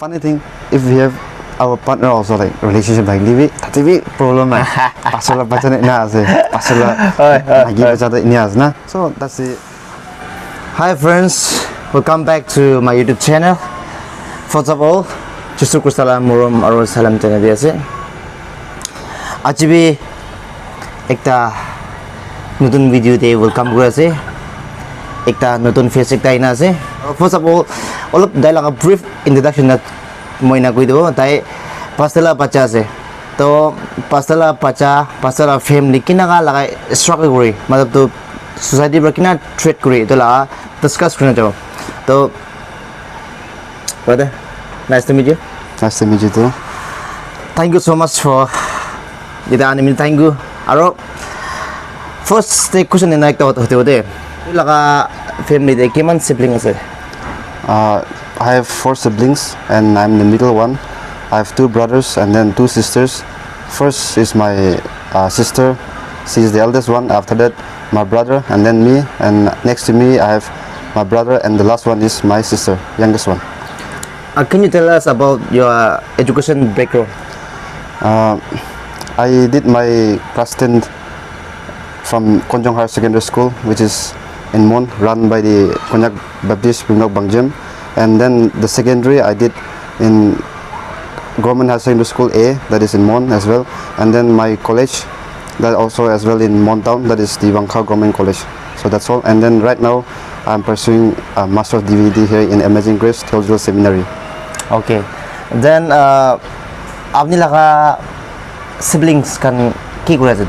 funny thing, if we have our partner also like relationship like livi, tapi problem lah. Pasola pacar ni na ase, pasola lagi pacar ni as na. So that's it. Hi friends, welcome back to my YouTube channel. First of all, Justuku salam murum aru salam tena dia ase. Aji ekta nutun video te welcome kuri ase. Ekta nutun face ekta ina ase. First of all dialogue a brief introduction na moi na koi do tai pastela bacha ase. To pastela bacha, pastela family kina ka lagai struggle kuri. Matlab to society पर कितना treat करी तो ला discuss करना चाहो तो brother nice to meet you. Nice to meet you too. Thank you so much for इधर आने में thank you. आरो first एक question है ना एक तो होते लगा family दे किमान siblings है? I have 4 siblings and I'm the middle one. I have 2 brothers and then 2 sisters. First is my sister. She is the eldest one. After that, my brother and then me. And next to me, I have my brother, and the last one is my sister, youngest one. Can you tell us about your education background? I did my class 10 from Konyak Higher Secondary School, which is in Mon, run by the Konyak Baptist Bimlok Bangjam. And then the secondary I did in Government Higher Secondary School A, that is in Mon as well. And then my college, that also as well in Mon Town, that is the Bangkok Government College. So that's all. And then right now I'm pursuing a Master of DVD here in Amazing Grace Theological Seminary. Okay. Then आपने लगा siblings kan की कुरा है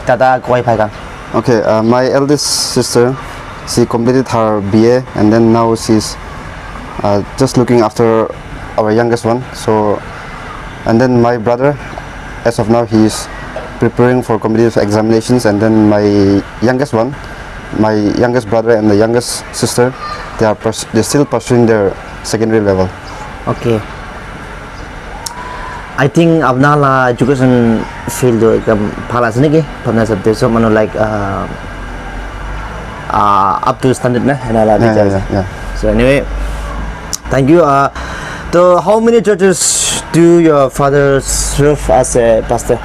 दादा कोई भाई kan? Okay, my eldest sister, she completed her BA and then now she's just looking after our youngest one. So, and then my brother, as of now, he is preparing for competitive examinations, and then my youngest one, my youngest brother and the youngest sister, they're still pursuing their secondary level. Okay. I think अपना ला education field do एकदम भाला से नहीं के अपना सब देशों मनो like up to standard ना है ना ला Yeah. So anyway, thank you. So how many churches do your father serve as a pastor?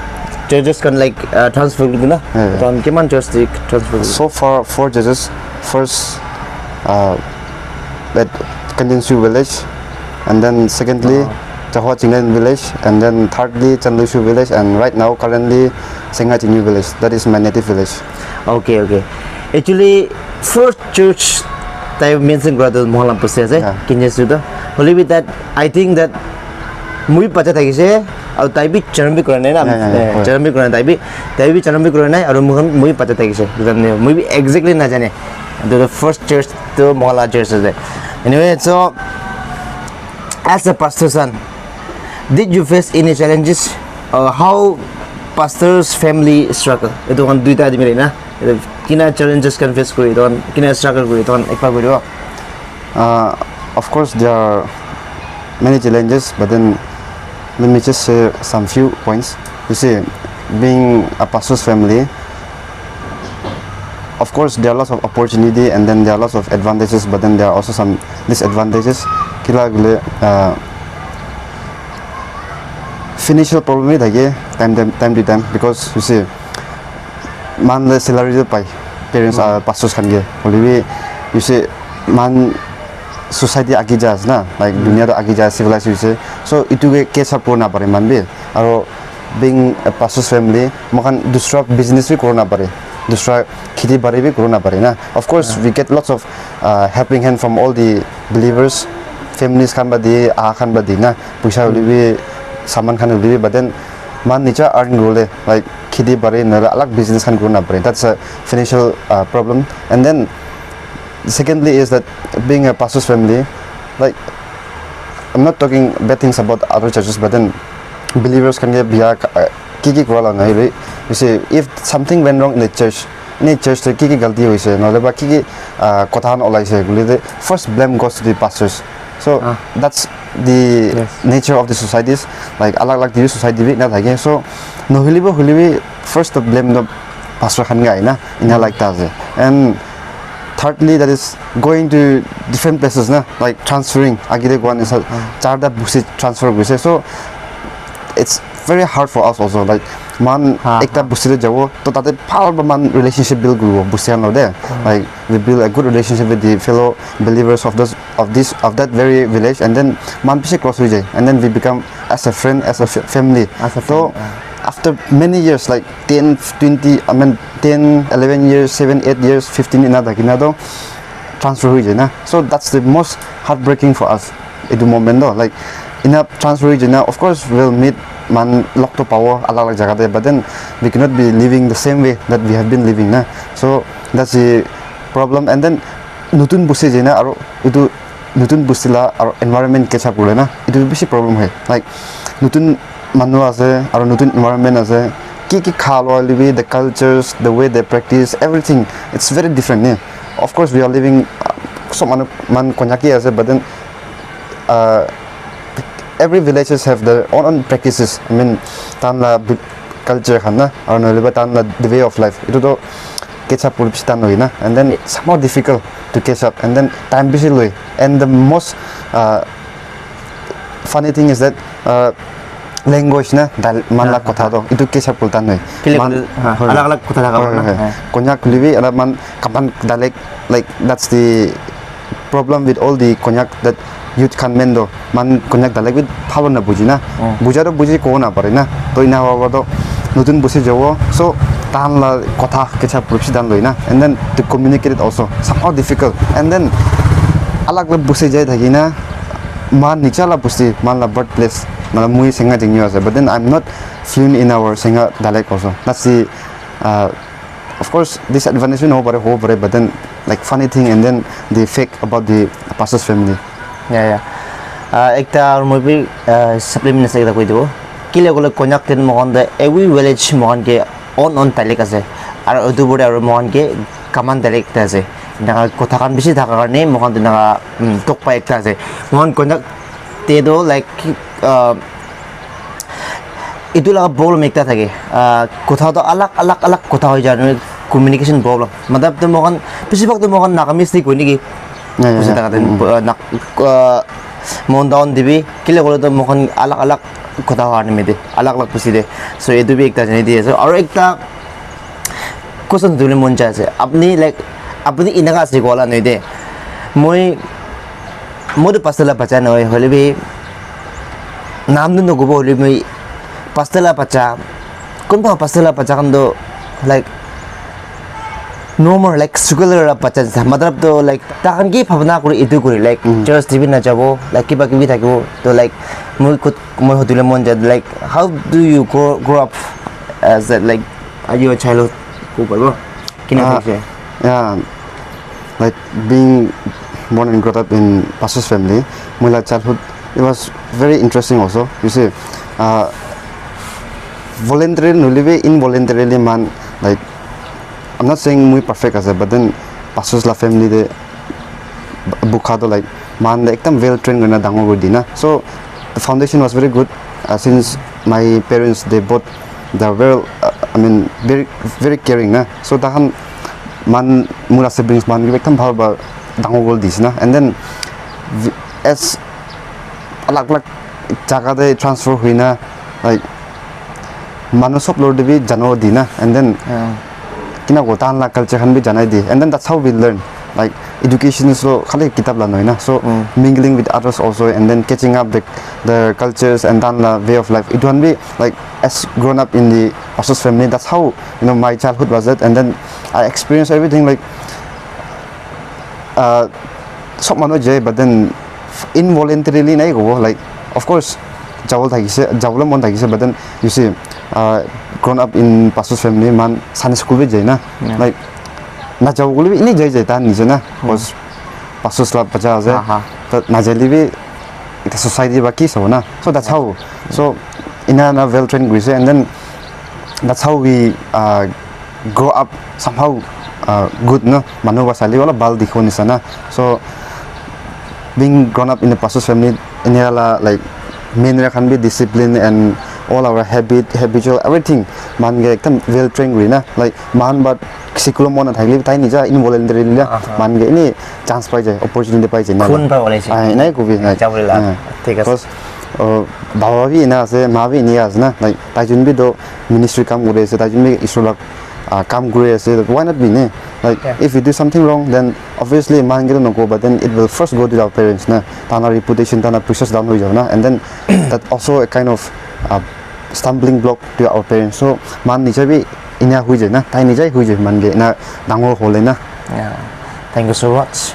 Churches can like transfer gitu na? From kiman church di transfer? So far 4 judges. First at Kanjinsu village, and then secondly Chahua Chinglen village, and then thirdly Chanlushu village, and right now currently Sengai Chinyu village. That is my native village. Okay. Actually, first church I mentioned brother Mohalam process Kinjesu da. Only with that, I think that muy pacha thagi se और ताइबी चरण भी करना है ना चरण भी करना ताइबी चरण भी करना है और मुझे पता था किसे मुझे भी exactly ना जाने the first church तो मोहल्ला church है anyway so as a pastor son did you face any challenges or how pastor's family struggle itu kan dua tadi mereka na kina challenges kan face kuri itu kan kina struggle kuri itu kan ekpa kuri of course there are many challenges, but then let me just say some few points. You see, being a pastor's family, of course there are lots of opportunity and then there are lots of advantages, but then there are also some disadvantages. Financial problem is time to time, because you see, man salary to pay, parents are pastors can get. You see, man society agi jas na, like dunia to agi jas civilization. So itu ke case up korna pare man be. Aro being a pastor's family, makan dusra business भी करना पड़े, दूसरा खेती बाड़ी भी करना पड़े ना. Of course, we get lots of helping hand from all the believers, families kan badi, kan badi na, पैसा उली भी सामान kan उली भी, but then man नीचा earn role like खेती बाड़ी नला अलग business kan करना पड़े. That's a financial problem. And then secondly is that being a pastor's family, like I'm not talking bad things about other churches, but then believers can get kiki kurala na hili. You see, if something went wrong in the church to kiki galti hoise, no leba kiki kotahan olai se, the first blame goes to the pastors. So that's the nature of the societies. Like alag the society bi na thake. So no hilibi first to blame the pastor khan ga ina like that. And thirdly that is going to different places na, like transferring agire one is charda busi transfer gise, so it's very hard for us also, like man ekta busi jabo to tate phal ba man relationship build guru busi an de, like we build a good relationship with the fellow believers of that very village, and then man piche close hoye jay, and then we become as a friend, as a family. So after many years, like 10 20 I mean 10 11 years 7 8 years 15 inada kinado transfer hoye jay na, so that's the most heartbreaking for us at the moment though, like in a transfer hoye jay na, of course we'll meet man lock to power alag jaga de, but then we cannot be living the same way that we have been living na, so that's the problem. And then nutun busi jay na aro itu nutun busila aro environment kecha pore na, itu beshi problem hai, like nutun manu ase aro nutun environment ase, ki khalo libi, the cultures, the way they practice, everything it's very different ne. Of course we are living so man Konyaki ase, but then every villages have their own practices. I mean tan la culture khan na aro no tan la the way of life, itu to catch up with tan hoy na, and then it's somehow difficult to catch up, and then time busy loy. And the most funny thing is that language na man la kotha to itu catch up kultan hoy, alag kotha thaga Konyak libi ala man kapan dialect, like that's the problem with all the Konyak that youth can mendo man Konyak dialect with phalo na buji na, bujaro buji ko na pare na, to ina wa to nutun busi jawo, so tan la kotha kecha pursi dan loi na, and then to communicate it also somehow difficult. And then alag la busi jai thagi na, man nicha la busi man la birthplace man mui singa jingyo ase, but then I'm not fluent in our singa dialect also, that's the of course disadvantage no pare ho pare, but then like funny thing, and then the fake about the pastor's family. Ekta movie supplement sa koi do kile gole Konyak ten mohon de every village mohon ke on dialect ase, aro odu bore aro mohon ke common dialect ase, naga kotha kan bishi thaka karne mohon de naga tokpa ekta ase mohon Konyak te do like itu la problem ekta thake, kotha to alag kotha hoy jane communication problem, matlab to mohon bishi bak to mohon Nagamese koi ni ki busi thaka ten mohon down dibi kile gole to mohon alag kotha harne me de alag busi de, so edu bi ekta jani de, so aro ekta question dule mon cha ase apni like apni inaga ase gola noi de moi modu pastala bacha noi hole bi naam nu go hole moi pastala bacha kunba pastala bacha kan do like no more like sugar bacha matlab to like ta kan ki bhavna kori edu kori like church tv na jabo like kiba kibi thakibo, to like moi hodule mon ja like how do you grow up as that, like are you a childhood ko parbo kina thise like being born and brought up in pastor's family, my childhood it was very interesting also. You see voluntarily no live involuntarily man, like I'm not saying muy perfect as but then pastor's la family de bukha to like man the ekdam well trained gonna dango go dina, so the foundation was very good since my parents they both they were I mean very caring na, so tahan man mura siblings man ekdam bhal ba dango go dis na, and then as alag jaga de transfer huina like manu sob lord bi jano dina, and then kina go tan la culture han bi janai di, and then that's how we learn, like education is so khali kitab la noi na, so mingling with others also, and then catching up the cultures and tan la way of life, it won't be like as grown up in the pastor's family, that's how my childhood was that. And then I experienced everything like sob manu jay, but then involuntarily nai go, like of course jawla mon thagise, but then you see grown up in pastor's family man san school bi jay na, like na jawguli bi ini jay ta nije na, was pastor's la bacha ase ta na jali bi the society ba ki so na, so that's how, so in a well trained grise, and then that's how we grow up somehow good no manu ba sali wala bal dikho ni sana. So being grown up in a pastor's family in la like main can be discipline and all our habitual everything man ge ekdam well trained ri na like man but sikulom mona thagli tai nija involuntary la man ge ni chance pai jai opportunity pai jai na khun pa ole chi ai nai ko bi na jabri la thik ase baba bi na ase ma bi ni as na like tai jun bi do ministry kam gure ase tai jun bi isolak kam gure ase why not be ne like if we do something wrong then obviously man ge no go but then it will first go to our parents na tana reputation tana precious down hoi na and then that also a kind of stumbling block to our parents so man ni bi ina hui je na tai ni jai hui je man ge na dangor hole na yeah thank you so much.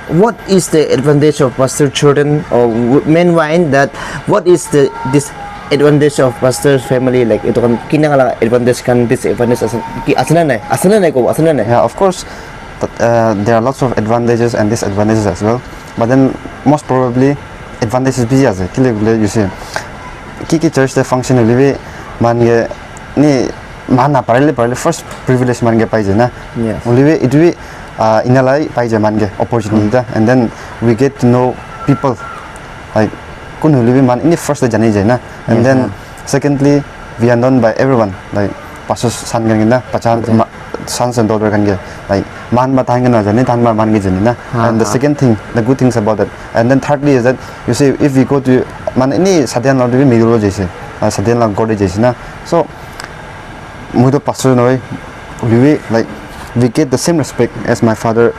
What is the advantage of pastor children or men wine that what is the disadvantage of pastor's family like itu kan kinang advantage kan disadvantage asana nai ko asana nai yeah of course but, there are lots of advantages and disadvantages as well but then most probably advantages busy as kile you see ki church the function live man ge ni mana parale first privilege man ge pai je na yes live it we inalai pai je man ge opportunity da and then we get to know people like kun live man in the first jani je na and then secondly we are known by everyone like pastor san gan na pachan sons and daughter kan ge like man ba tang na jani tan man ge jani na and the second thing the good things about that and then thirdly is that you see if we go to man ini sadyan la de migro jaise sadyan la gode jaise na so mudo pastor noi we like we get the same respect as my father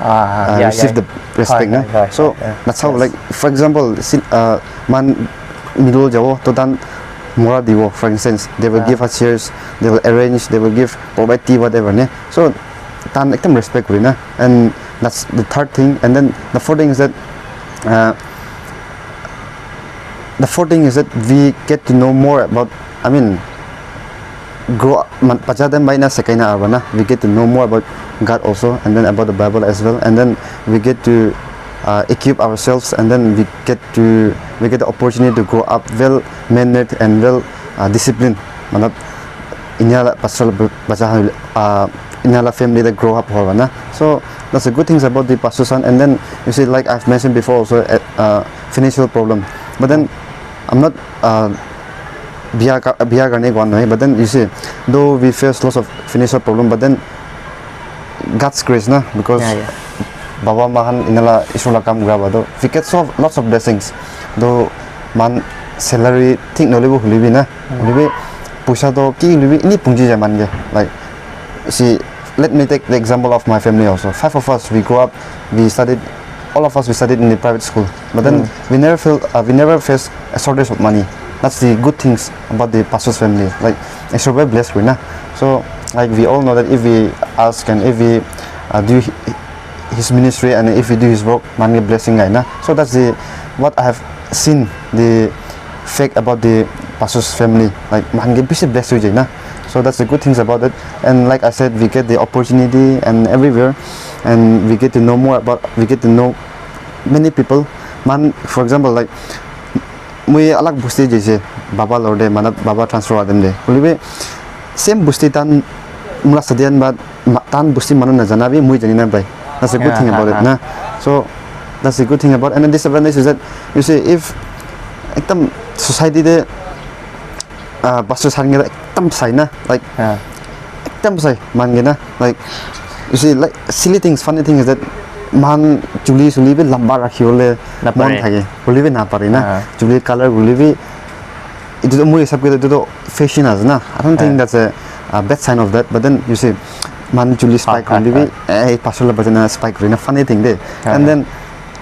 received the respect na so that's how like for example man middle jawo to dan mora diwo for instance they will give us chairs they will arrange they will give provide tea whatever ne so tan ekdam respect ri na and that's the third thing and then the fourth thing is that we get to know more about I mean grow pachadan by na sekaina arwana we get to know more about God also and then about the Bible as well and then we get to equip ourselves and then we get the opportunity to grow up well mannered and well disciplined manab inyala pastoral bacha inyala family that grow up howana so that's the good things about the pastor son and then you see like I've mentioned before also financial problem but then I'm not biya garne gone nahi but then you see though we face lots of financial problem but then God's grace na because baba mahan inala isola kam graba do we get so lots of blessings though man salary think no lebu hulibi na hulibi puisa do ki hulibi ini pungji jaman ge like see let me take the example of my family also 5 of us we grew up all of us we studied in the private school but then we never faced a shortage of money. That's the good things about the pastor's family. Like, it's very blessed, we na. So, like we all know that if we ask and if we do his ministry and if we do his work, man get blessing, na. So that's what I have seen the fact about the pastor's family. Like, man get busy blessed, na. So that's the good things about it. And like I said, we get the opportunity and everywhere, and we get to know many people. Man, for example, like. We alag busti jaise baba lorde mana baba transfer adem de kulibe same busti tan mula sadian ba tan busti mana na jana bi mui jani na bai that's a good thing about it na so that's a good thing about and then disadvantage is that you see if ekdam society de pastor sang ge ekdam sai na like ekdam sai man ge na like you see like silly things funny thing is that man chuli be lamba rakhiole mon thage holi be na pare na chuli color holi be it is mui sab ke to fashion as na I don't think that's a bad sign of that but then you see man chuli spike holi be pasola bajana spike rina funny thing de and then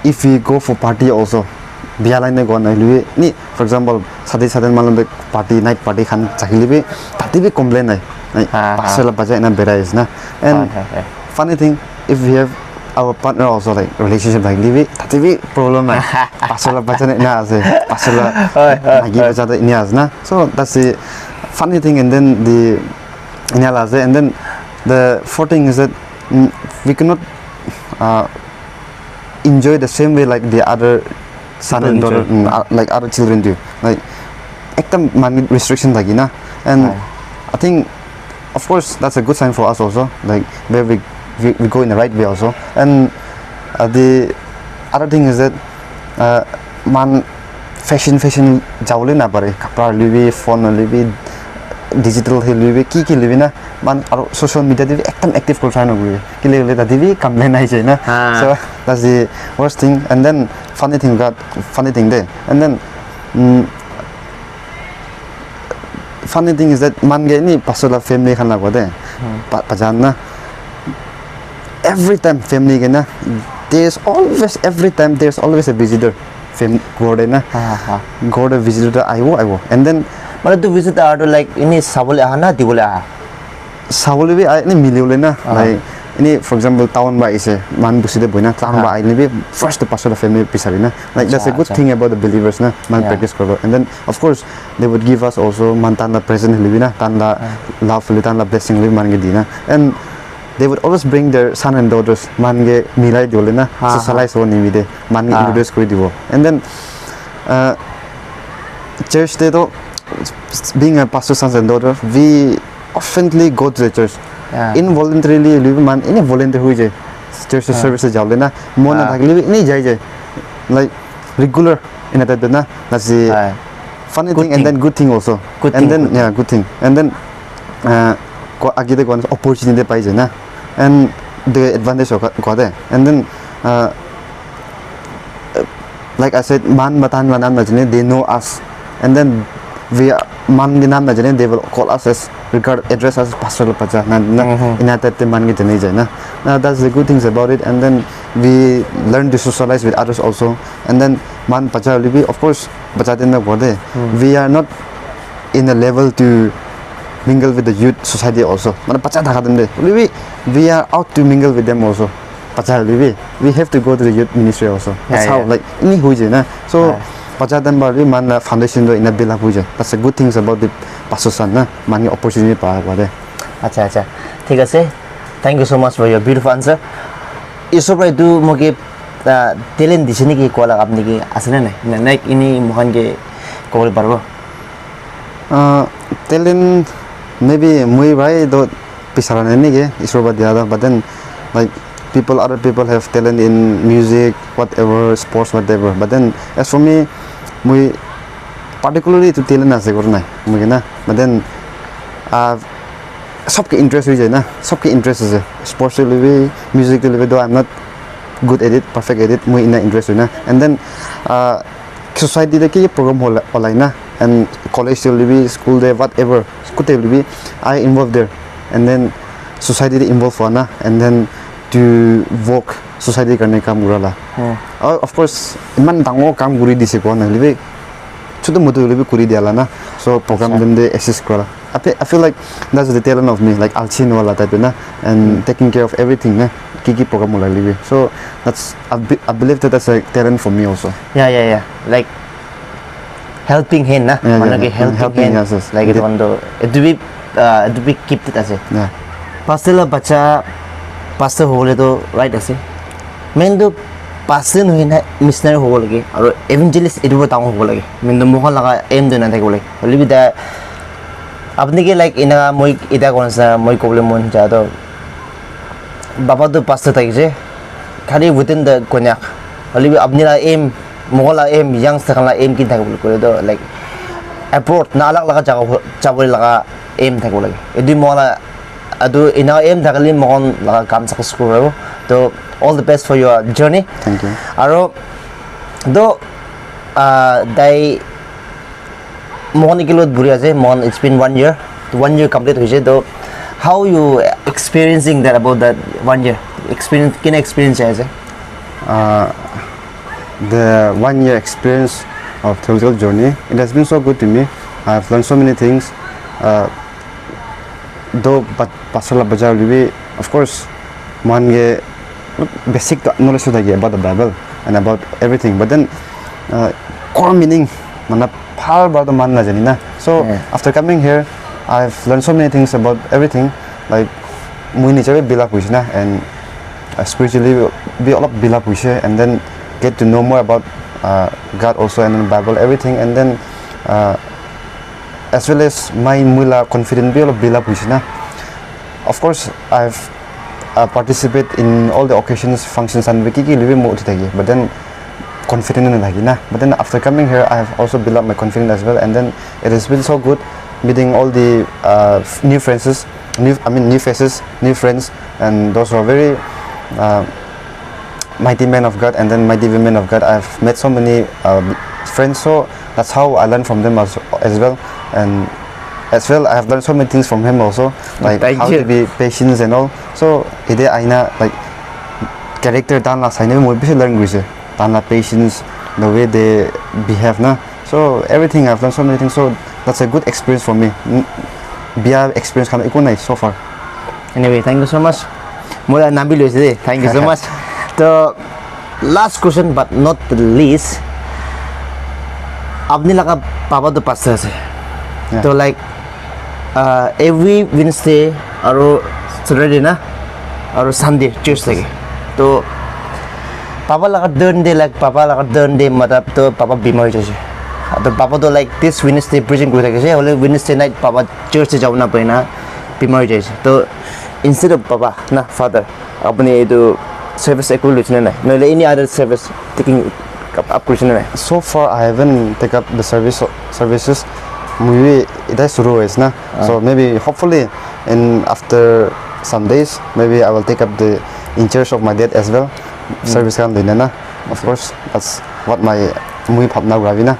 if we go for party also biya line go na lui ni for example sadan malum be party night party khan chahili be tati be complain nai pasola bajana berais na and funny thing if we have our partner also like relationship like live tativi problem na pasola bachane na ase pasola agi bachata ini as na so that's the funny thing and then the inala ase and then the fourth thing is that we cannot enjoy the same way like the other son and daughter like other children do like ekdam man restriction lagi na and I think of course that's a good sign for us also like where we go in the right way also and the other thing is that man fashion jawle na pare kapra libi phone libi digital libi ki libi na man aro social media dibi ekdam active kol chana guri ki le ta dibi kamle nai chai na so that's the worst thing and then funny thing there and then funny thing is that man ge ni pasala family khan la gode pajan na every time family ge na every time there's always a visitor gode na gode visitor aiwo and then मतलब तो visit are तो like इन्हीं साबले आना दिवले आ साबले भी आई नहीं मिलियो लेना like ini for example town ba ise man busi de boina town ba ai ni first pastor family pisari na like that's a good thing about the believers na man practice karo and then of course they would give us also man tan la present libina tan la love tan la blessing li man ge dina and they would always bring their son and daughters man ge milai dole na socialize so ni de man ge introduce kori dibo and then church de do being a pastor sons and daughter we oftenly go to the church involuntarily live man any volunteer hui jai church service jawle na mona thakli ni jai like regular in that na that's the funny thing and then good thing also and then yeah good thing and then agide one opportunity pai jai na and the advantage of got and then like I said man matan manan majne they know us and then we man ginam na jane they will call us as regard address as pastoral pacha na inatat man gi jane jai na that's the good things about it and then we learn to socialize with others also and then man pacha libi of course pacha den na bode we are not in a level to mingle with the youth society also man pacha thaka den de libi we are out to mingle with them also pacha libi we have to go to the youth ministry also that's how like ini hui jai na so Pajadan bari man foundation do ina bila puja. That's a good things about the pastor son na mani opportunity pa bade. अच्छा अच्छा ठीक है thank you so much for your beautiful answer. Iso pra itu moge talent di sini ki kola apni ki asana na naik ini mohan ke kol barbo. Talent maybe mui bhai do pisarane ni ke iso ba dia but then like other people have talent in music whatever sports whatever but then as for me mui particularly to talent ase korna mui na but then सबके interest हुई जाए ना सबके interest है sports से भी music से भी दो I am not good at it perfect at it मुझे इना इंटरेस्ट हुई ना एंड देन सोसाइटी दे के ये प्रोग्राम होला ना एंड कॉलेज से भी स्कूल दे व्हाटएवर कुते भी I involve there and then society they involve हुआ ना and then to work society करने काम गुराला और ऑफ कोर्स इमान दांगो काम गुरी दिसे को ना लिबे छोटो मोटो लिबे कुरी दियाला ना सो प्रोग्राम दम दे असिस्ट करा I feel like that's the talent of me, like Alchin wala type na, and taking care of everything na, kiki program mula libi. So that's I believe that that's a talent for me also. Yeah. Like helping hand na, helping hand. Yes. Like it one do it to be keep it as it. Yeah. Pastor la bacha pastor hole to right as it. Men do pastor no hin missionary hole lagi, or evangelist it wo taung hole lagi. Men do mohon laga aim do na thai hole. Libi da अपने के like इना मोई इदा कौन सा मोई कोबले मन जातो बाबा तो पास तक जे खाली विदिन द कोन्याक अली अपने ला एम मोला एम यंग से खाला एम किन था बोल तो लाइक अप्रोच ना अलग लगा चावल लगा एम था बोल यदि मोला अदु इना एम था कली मोहन लगा काम सक्सेस करो तो all the best for your journey thank you आरो दो दाई मोहन के लोग बुरी आजे Mohan it's been 1 year complete हुई है तो how you experiencing that about that 1 year experience किन experience है ऐसे the 1 year experience of theological journey it has been so good to me I have learned so many things though but pasala bajar libi of course man ge basic knowledge होता है about the Bible and about everything but then core meaning mana far about the man na jani na so after coming here I've learned so many things about everything like mui ni chabe build up huise na and spiritually be all up build up huise and then get to know more about God also and the Bible everything and then as well as my mula confident be all up build up huise na of course I've participate in all the occasions functions and wiki live mo uthi but then confident in lagi na. But then after coming here, I have also built up my confidence as well, and then it has been so good meeting all the new friends, new faces, new friends, and those who are very mighty men of God, and then mighty women of God. I've met so many friends, so that's how I learned from them as well, and as well I have learned so many things from him also, like how to be patient and all. So ide aina like character dan la saine moi bisi learn guise, dan la patience, the way they behave na. So everything I've learned so many things, so that's a good experience for me. Bia experience kan iku nai so far. Anyway, thank you so much. More nabi loise. Thank you so much. The last question but not the least, apni laga papa to pastor ase. So like every Wednesday or Saturday na or Sunday church lagi. तो पापा लगा दर्न day like पापा लगा दर्न day मतलब तो पापा बीमार हो जाए तो पापा तो लाइक दिस वेडनेसडे प्रीचिंग कर रहे हैं होले वेडनेसडे नाइट पापा चर्च से जाना पड़े ना बीमार हो जाए तो इंस्टेड ऑफ पापा ना फादर अपने तो सर्विस एक लुचने ना no any other service taking up कुछ नहीं So far I haven't take up the services maybe it is शुरू है ना so maybe hopefully in after some days maybe I will take up the in church of my dad as well service kan dina na of course that's what my mui phap na gravi na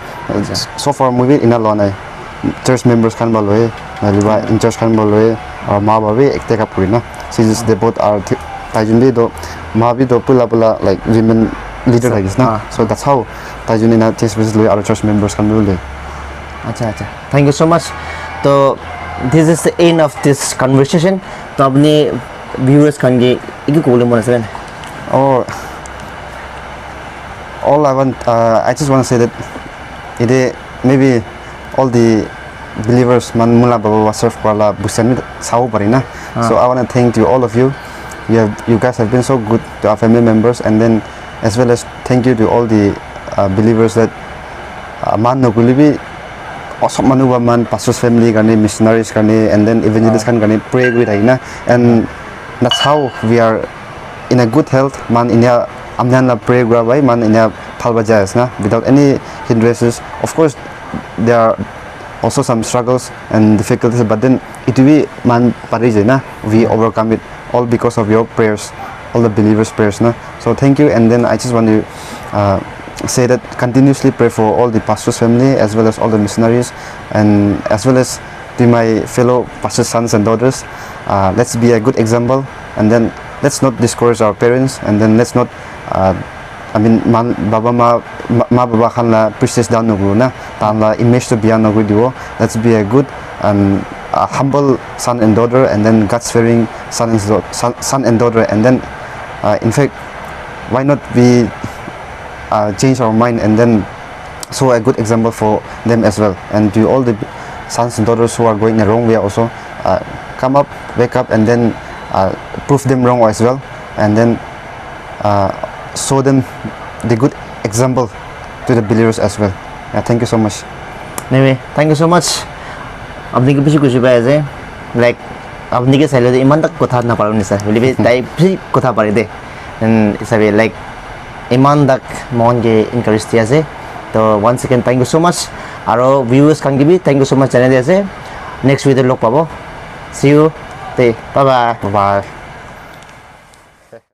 so far movie in a lon ai church members kan baloi maybe ba in church kan baloi or ma ba we take up na since they both are tajun do ma bi do pula like women leader like this na so that's how tajun in a church loi our church members kan loi acha thank you so much so this is the end of this conversation तो अपने viewers kan ge iki ko boleh mana oh all I just want to say that it maybe all the believers man mula baba serve pala busan sau parina so I want to thank you all of you you guys have been so good to our family members and then as well as thank you to all the believers that man no gulibi osop manu ba man pastors family kane missionaries kane and then evangelists kane pray with haina and that's how we are in a good health man in a amnan la pray gra bai man in a phalba jas na without any hindrances of course there are also some struggles and difficulties but then it will be man pari na we overcome it all because of your prayers all the believers prayers na so thank you and then I just want to say that continuously pray for all the pastors family as well as all the missionaries and as well as to my fellow pastors sons and daughters let's be a good example and then let's not discourage our parents and then let's not I mean baba ma baba khan la priestess down no na tan la image to be no go let's be a good and a humble son and daughter and then God's fearing son and daughter and then in fact why not we change our mind and then show a good example for them as well and to all the sons and daughters who are going the wrong way also come up wake up and then prove them wrong as well and then show them the good example to the believers as well thank you so much anyway thank you so much apni ke piche kuch bhai ase like apni ke saile iman tak kotha na paru ni sa boli be tai piche kotha pare de and isabe like iman dak mon ge encourage ti ase to once again thank you so much aro viewers kan gibi thank you so much channel ase next video log pabo see you bye bye